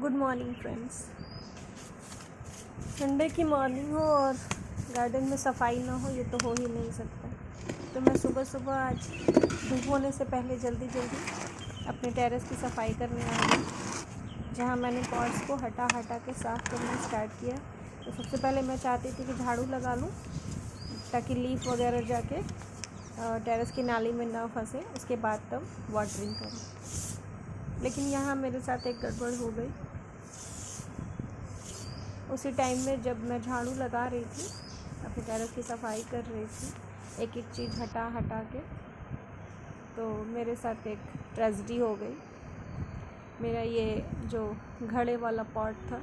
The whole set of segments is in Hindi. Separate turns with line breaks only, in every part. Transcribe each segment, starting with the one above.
Good morning friends. संडे की मॉर्निंग हो और गार्डन में सफाई ना हो, ये तो हो ही नहीं सकता। तो मैं सुबह सुबह आज धूप होने से पहले जल्दी अपने टेरेस की सफाई करने आ गई, जहाँ मैंने पॉट्स को हटा के साफ़ करना स्टार्ट किया। तो सबसे पहले मैं चाहती थी कि झाड़ू लगा लूँ ताकि लीफ वगैरह जाके टेरेस की नाली में ना फंसे, उसके बाद तब वाटरिंग करूँ। लेकिन यहाँ मेरे साथ एक गड़बड़ हो गई। उसी टाइम में जब मैं झाड़ू लगा रही थी, अपने टेरेस की सफाई कर रही थी, एक एक चीज़ हटा के, तो मेरे साथ एक ट्रेजेडी हो गई। मेरा ये जो घड़े वाला पॉट था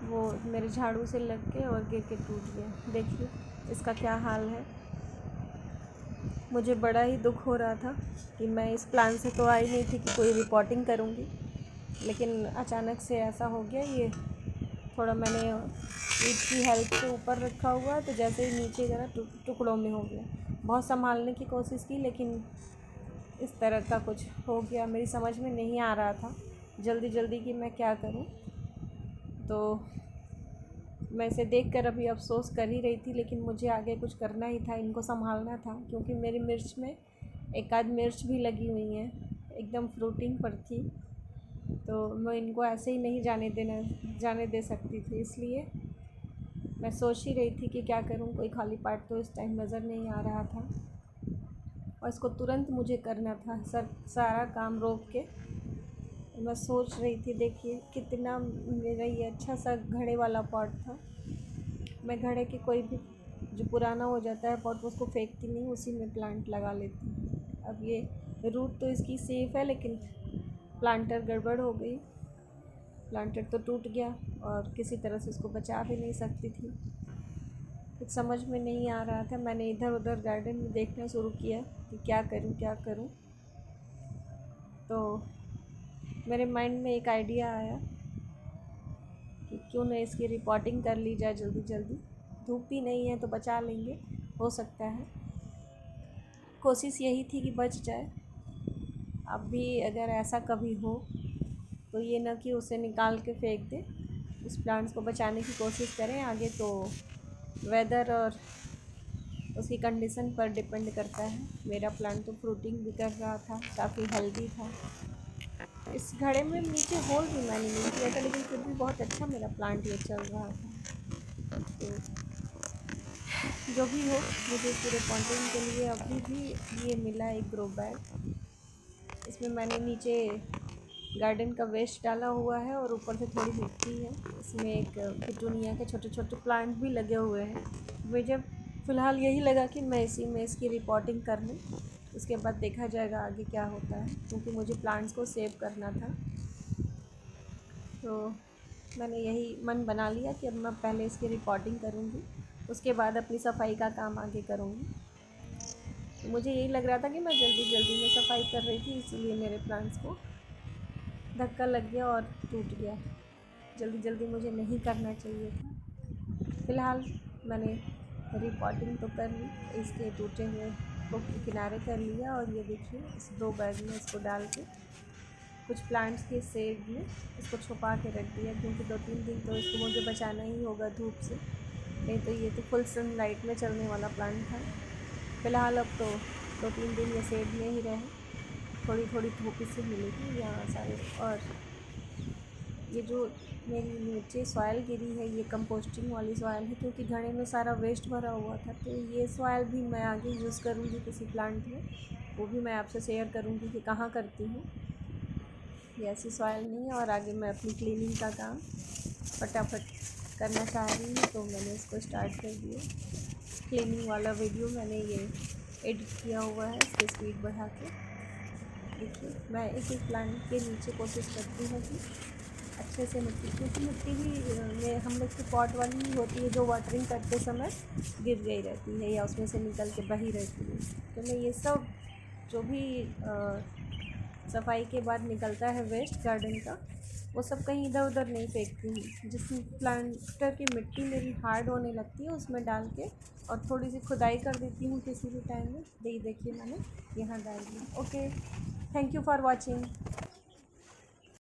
वो मेरे झाड़ू से लग के और गिर के टूट गया। देखिए इसका क्या हाल है। मुझे बड़ा ही दुख हो रहा था कि मैं इस प्लान से तो आई नहीं थी कि कोई रिपोर्टिंग करूँगी, लेकिन अचानक से ऐसा हो गया। ये थोड़ा मैंने ईट की हेल्प से ऊपर रखा हुआ है, तो जैसे ही नीचे ज़रा टुकड़ों में हो गया। बहुत संभालने की कोशिश की, लेकिन इस तरह का कुछ हो गया। मेरी समझ में नहीं आ रहा था जल्दी कि मैं क्या करूं। तो मैं इसे देखकर अभी अफ़सोस कर ही रही थी, लेकिन मुझे आगे कुछ करना ही था, इनको संभालना था, क्योंकि मेरी मिर्च में एक आध मिर्च भी लगी हुई हैं, एकदम फ्रूटिंग पर थी। तो मैं इनको ऐसे ही नहीं जाने दे सकती थी। इसलिए मैं सोच ही रही थी कि क्या करूं। कोई खाली पार्ट तो इस टाइम नज़र नहीं आ रहा था और इसको तुरंत मुझे करना था। सारा काम रोक के मैं सोच रही थी। देखिए कितना मेरा ये अच्छा सा घड़े वाला पॉट था। मैं घड़े के कोई भी जो पुराना हो जाता है पॉट, उसको फेंकती नहीं, उसी में प्लांट लगा लेती हूँ। अब ये रूट तो इसकी सेफ़ है, लेकिन प्लांटर गड़बड़ हो गई। प्लांटर तो टूट गया और किसी तरह से उसको बचा भी नहीं सकती थी। कुछ समझ में नहीं आ रहा था। मैंने इधर उधर गार्डन में देखना शुरू किया कि क्या करूं। तो मेरे माइंड में एक आइडिया आया कि क्यों ना इसकी रिपोर्टिंग कर ली जाए जल्दी। धूप भी नहीं है तो बचा लेंगे, हो सकता है। कोशिश यही थी कि बच जाए। अब भी अगर ऐसा कभी हो तो ये ना कि उसे निकाल के फेंक दे, इस प्लांट्स को बचाने की कोशिश करें। आगे तो वेदर और उसकी कंडीशन पर डिपेंड करता है। मेरा प्लांट तो फ्रूटिंग भी कर रहा था, काफ़ी हेल्दी था। इस घड़े में नीचे होल भी मैंने नहीं किया था, लेकिन फिर भी बहुत अच्छा मेरा प्लांट ये चल रहा था। तो जो भी हो, मुझे पूरे पॉटिंग के लिए अभी भी ये मिला एक ग्रो बैग। इसमें मैंने नीचे गार्डन का वेस्ट डाला हुआ है और ऊपर से थोड़ी मिट्टी है। इसमें एक पिटूनिया के छोटे छोटे प्लांट भी लगे हुए हैं। मुझे फ़िलहाल यही लगा कि मैं इसी में इसकी रिपोर्टिंग कर लूँ, उसके बाद देखा जाएगा आगे क्या होता है, क्योंकि मुझे प्लांट्स को सेव करना था। तो मैंने यही मन बना लिया कि अब मैं पहले इसकी रिपोर्टिंग करूँगी, उसके बाद अपनी सफाई का काम आगे करूँगी। तो मुझे यही लग रहा था कि मैं जल्दी में सफाई कर रही थी, इसीलिए मेरे प्लांट्स को धक्का लग गया और टूट गया। जल्दी मुझे नहीं करना चाहिए था। फ़िलहाल मैंने रिपोर्टिंग तो कर ली, इसके टूटे हुए को किनारे कर लिया। और ये देखिए इस 2 बैग में इसको डाल के कुछ प्लांट्स के शेड में इसको छुपा के रख दिया, क्योंकि 2-3 दिन तो इसको मुझे बचाना ही होगा धूप से, नहीं तो ये तो फुल सनलाइट में चलने वाला प्लांट था। फ़िलहाल अब तो 2-3 दिन ये शेड में ही रहे, थोड़ी धूप इससे मिलेगी यहाँ सारे। और ये जो मेरी नीचे सॉइल गिरी है, ये कंपोस्टिंग वाली सॉइल है, क्योंकि घड़े में सारा वेस्ट भरा हुआ था। तो ये सॉइल भी मैं आगे यूज़ करूँगी किसी प्लांट में, वो भी मैं आपसे शेयर करूँगी कि कहाँ करती हूँ। ये ऐसी सॉइल नहीं है। और आगे मैं अपनी क्लीनिंग का काम फटाफट करना चाह रही हूँ, तो मैंने इसको स्टार्ट कर दिया। क्लीनिंग वाला वीडियो मैंने ये एडिट किया हुआ है, इसकी स्पीड बढ़ा के। देखिए मैं एक प्लांट के नीचे कोशिश करती हूँ कि अच्छे से मिट्टी, क्योंकि मिट्टी भी में हम लोग की पॉट वाली ही होती है, जो वाटरिंग करते समय गिर गई रहती है या उसमें से निकल के बही रहती है। तो मैं ये सब जो भी सफाई के बाद निकलता है वेस्ट गार्डन का, वो सब कहीं इधर उधर नहीं फेंकती हूँ। जिस प्लांटर की मिट्टी मेरी हार्ड होने लगती है उसमें डाल के और थोड़ी सी खुदाई कर देती हूँ किसी भी टाइम में। देखिए मैंने यहाँ डाल दिया। Okay, thank you for watching.